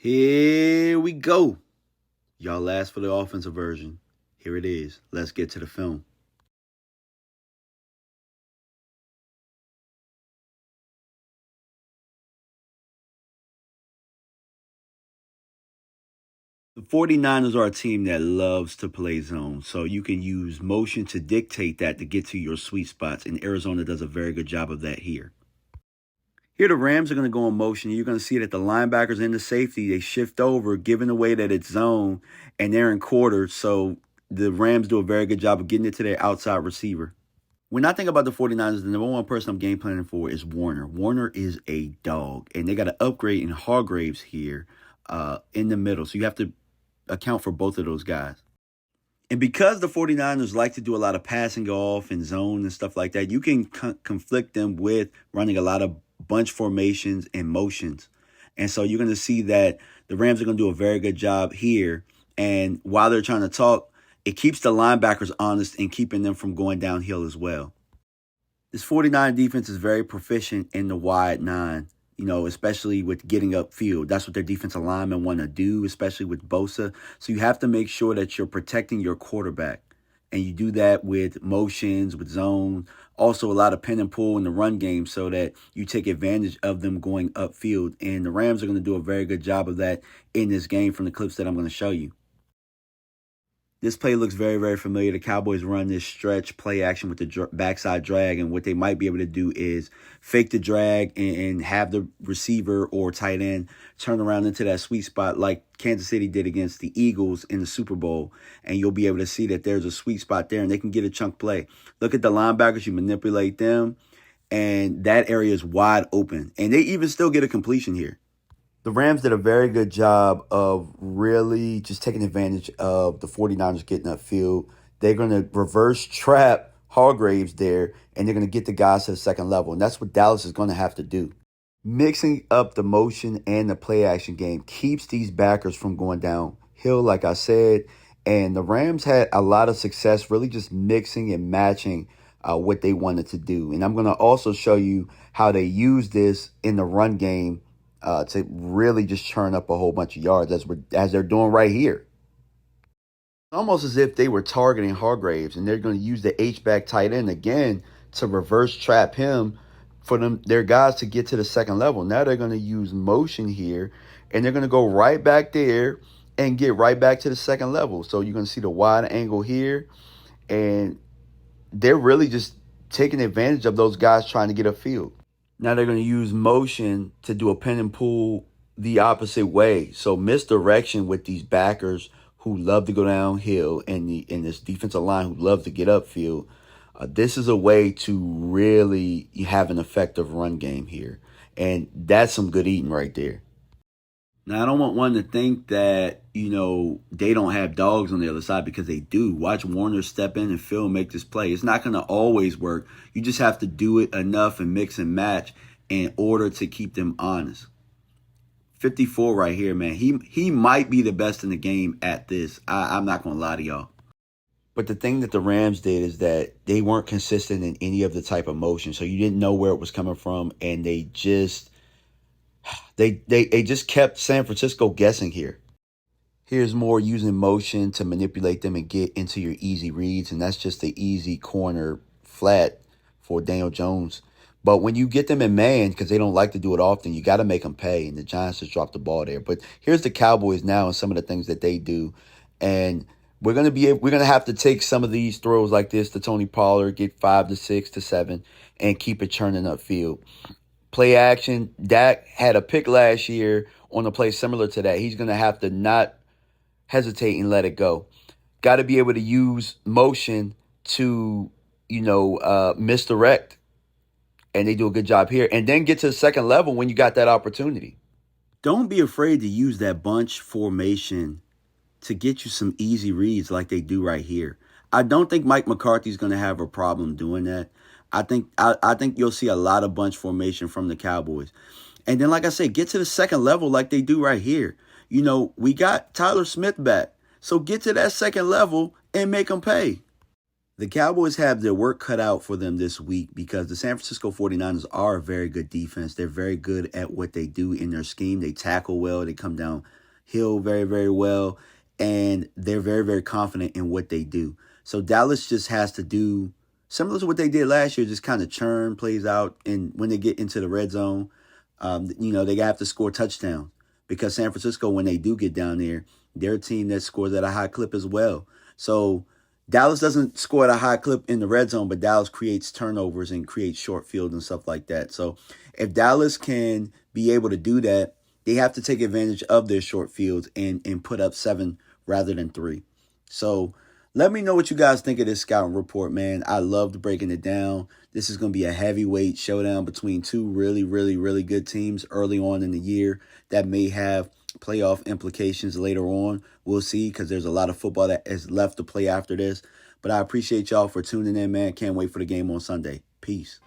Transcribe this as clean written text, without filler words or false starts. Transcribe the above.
Here we go. Y'all asked for the offensive version. Here it is. Let's get to the film. The 49ers are a team that loves to play zone, so you can use motion to dictate that to get to your sweet spots, and Arizona does a very good job of that here. Here, the Rams are going to go in motion. You're going to see that the linebackers and the safety, they shift over, giving away that it's zone, and they're in quarters, so the Rams do a very good job of getting it to their outside receiver. When I think about the 49ers, the number one person I'm game planning for is Warner. Warner is a dog, and they got an upgrade in Hargraves here in the middle, so you have to account for both of those guys. And because the 49ers like to do a lot of passing off and zone and stuff like that, you can conflict them with running a lot of bunch formations and motions. And so you're going to see that the Rams are going to do a very good job here. And while they're trying to talk, it keeps the linebackers honest and keeping them from going downhill as well. This 49 defense is very proficient in the wide nine, especially with getting upfield. That's what their defensive linemen want to do, especially with Bosa. So you have to make sure that you're protecting your quarterback. And you do that with motions, with zone, also a lot of pin and pull in the run game so that you take advantage of them going upfield. And the Rams are going to do a very good job of that in this game from the clips that I'm going to show you. This play looks very, very familiar. The Cowboys run this stretch play action with the backside drag, and what they might be able to do is fake the drag and have the receiver or tight end turn around into that sweet spot like Kansas City did against the Eagles in the Super Bowl, and you'll be able to see that there's a sweet spot there, and they can get a chunk play. Look at the linebackers. You manipulate them, and that area is wide open, and they even still get a completion here. The Rams did a very good job of really just taking advantage of the 49ers getting upfield. They're going to reverse trap Hargraves there, and they're going to get the guys to the second level. And that's what Dallas is going to have to do. Mixing up the motion and the play action game keeps these backers from going downhill, like I said. And the Rams had a lot of success really just mixing and matching what they wanted to do. And I'm going to also show you how they use this in the run game to really just churn up a whole bunch of yards as they're doing right here. Almost as if they were targeting Hargraves, and they're going to use the H-back tight end again to reverse trap him for their guys to get to the second level. Now they're going to use motion here, and they're going to go right back there and get right back to the second level. So you're going to see the wide angle here, and they're really just taking advantage of those guys trying to get upfield. Now they're going to use motion to do a pin and pull the opposite way. So misdirection with these backers who love to go downhill and in this defensive line who love to get upfield. This is a way to really have an effective run game here. And that's some good eating right there. Now, I don't want one to think that, they don't have dogs on the other side, because they do. Watch Warner step in and Phil make this play. It's not going to always work. You just have to do it enough and mix and match in order to keep them honest. 54 right here, man. He might be the best in the game at this. I'm not going to lie to y'all. But the thing that the Rams did is that they weren't consistent in any of the type of motion. So you didn't know where it was coming from, and they just kept San Francisco guessing here. Here's more using motion to manipulate them and get into your easy reads, and that's just the easy corner flat for Daniel Jones. But when you get them in man, because they don't like to do it often, you got to make them pay, and the Giants just dropped the ball there. But here's the Cowboys now and some of the things that they do, and we're gonna have to take some of these throws like this to Tony Pollard, get 5 to 6 to 7, and keep it churning upfield. Play action. Dak had a pick last year on a play similar to that. He's going to have to not hesitate and let it go. Got to be able to use motion to, misdirect. And they do a good job here. And then get to the second level when you got that opportunity. Don't be afraid to use that bunch formation to get you some easy reads like they do right here. I don't think Mike McCarthy's going to have a problem doing that. I think you'll see a lot of bunch formation from the Cowboys. And then, like I say, get to the second level like they do right here. We got Tyler Smith back. So get to that second level and make them pay. The Cowboys have their work cut out for them this week because the San Francisco 49ers are a very good defense. They're very good at what they do in their scheme. They tackle well. They come downhill very, very well. And they're very, very confident in what they do. So Dallas just has to do similar to what they did last year, just kind of churn plays out. And when they get into the red zone, they have to score touchdowns because San Francisco, when they do get down there, they're a team that scores at a high clip as well. So Dallas doesn't score at a high clip in the red zone, but Dallas creates turnovers and creates short field and stuff like that. So if Dallas can be able to do that, they have to take advantage of their short fields and put up 7 rather than 3. So let me know what you guys think of this scouting report, man. I loved breaking it down. This is going to be a heavyweight showdown between two really, really, really good teams early on in the year that may have playoff implications later on. We'll see because there's a lot of football that is left to play after this. But I appreciate y'all for tuning in, man. Can't wait for the game on Sunday. Peace.